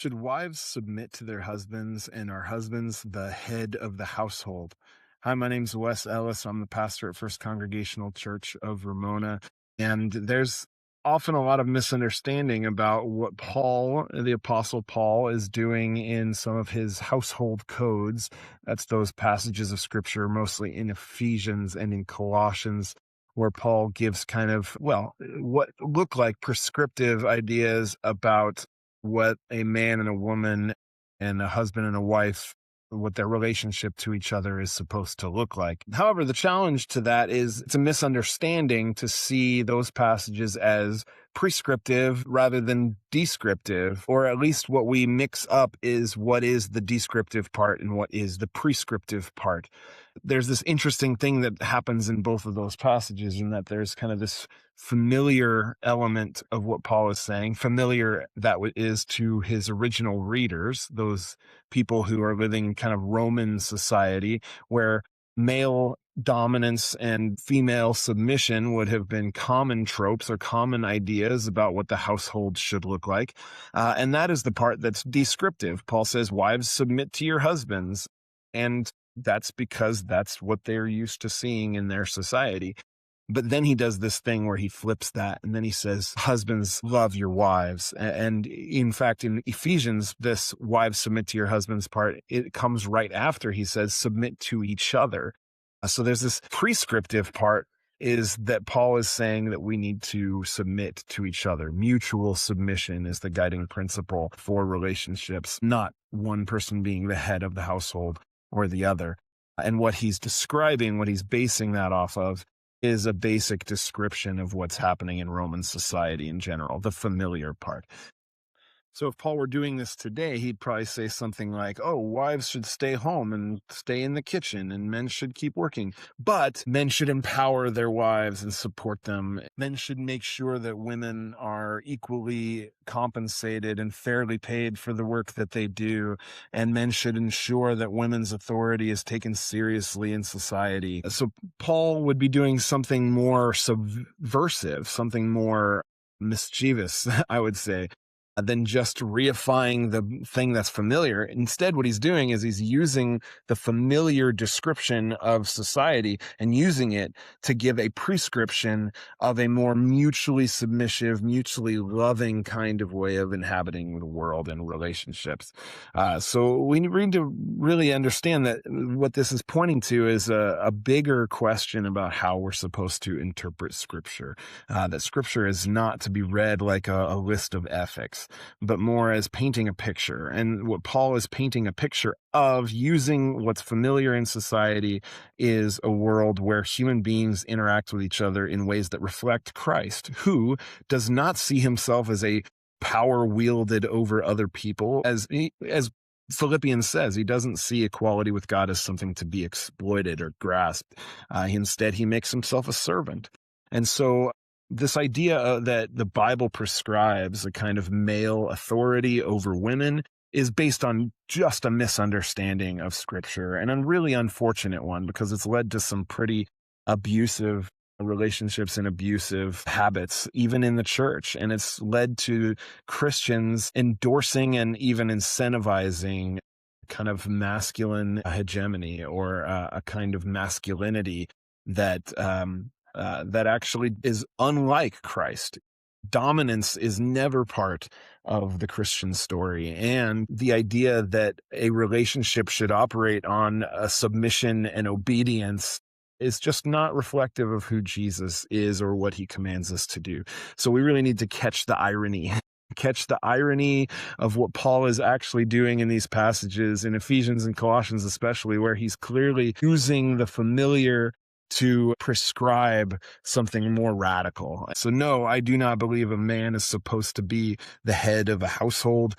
Should wives submit to their husbands and are husbands the head of the household? Hi, my name's Wes Ellis. I'm the pastor at First Congregational Church of Ramona. And there's often a lot of misunderstanding about what Paul, the Apostle Paul, is doing in some of his household codes. That's those passages of scripture, mostly in Ephesians and in Colossians, where Paul gives kind of, what look like prescriptive ideas about what a man and a woman and a husband and a wife, what their relationship to each other is supposed to look like. However, the challenge to that is it's a misunderstanding to see those passages as prescriptive rather than descriptive, or at least what we mix up is what is the descriptive part and what is the prescriptive part. There's this interesting thing that happens in both of those passages, in that there's kind of this familiar element of what Paul is saying, familiar is to his original readers, those people who are living in kind of Roman society where male dominance and female submission would have been common tropes or common ideas about what the household should look like. And that is the part that's descriptive. Paul says, wives, submit to your husbands. And that's because that's what they're used to seeing in their society. But then he does this thing where he flips that, and then he says, husbands, love your wives. And in fact, in Ephesians, this wives submit to your husbands part, it comes right after he says, submit to each other. So there's this prescriptive part, is that Paul is saying that we need to submit to each other. Mutual submission is the guiding principle for relationships, not one person being the head of the household or the other. And what he's describing, what he's basing that off of, is a basic description of what's happening in Roman society in general, the familiar part. So if Paul were doing this today, he'd probably say something like, oh, wives should stay home and stay in the kitchen, and men should keep working. But men should empower their wives and support them. Men should make sure that women are equally compensated and fairly paid for the work that they do. And men should ensure that women's authority is taken seriously in society. So Paul would be doing something more subversive, something more mischievous, I would say, than just reifying the thing that's familiar. Instead, what he's doing is he's using the familiar description of society and using it to give a prescription of a more mutually submissive, mutually loving kind of way of inhabiting the world and relationships. So we need to really understand that what this is pointing to is a bigger question about how we're supposed to interpret Scripture. That Scripture is not to be read like a list of ethics, but more as painting a picture. And what Paul is painting a picture of, using what's familiar in society, is a world where human beings interact with each other in ways that reflect Christ, who does not see himself as a power wielded over other people. As Philippians says, he doesn't see equality with God as something to be exploited or grasped. Instead, he makes himself a servant. And so this idea that the Bible prescribes a kind of male authority over women is based on just a misunderstanding of Scripture, and a really unfortunate one, because it's led to some pretty abusive relationships and abusive habits, even in the church. And it's led to Christians endorsing and even incentivizing kind of masculine hegemony, or a kind of masculinity that actually is unlike Christ. Dominance is never part of the Christian story. And the idea that a relationship should operate on a submission and obedience is just not reflective of who Jesus is or what he commands us to do. So we really need to catch the irony. Catch the irony of what Paul is actually doing in these passages, in Ephesians and Colossians especially, where he's clearly using the familiar to prescribe something more radical. So no, I do not believe a man is supposed to be the head of a household,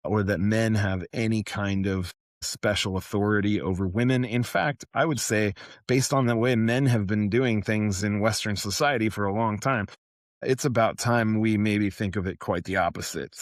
or that men have any kind of special authority over women. In fact, I would say, based on the way men have been doing things in Western society for a long time, it's about time we maybe think of it quite the opposite.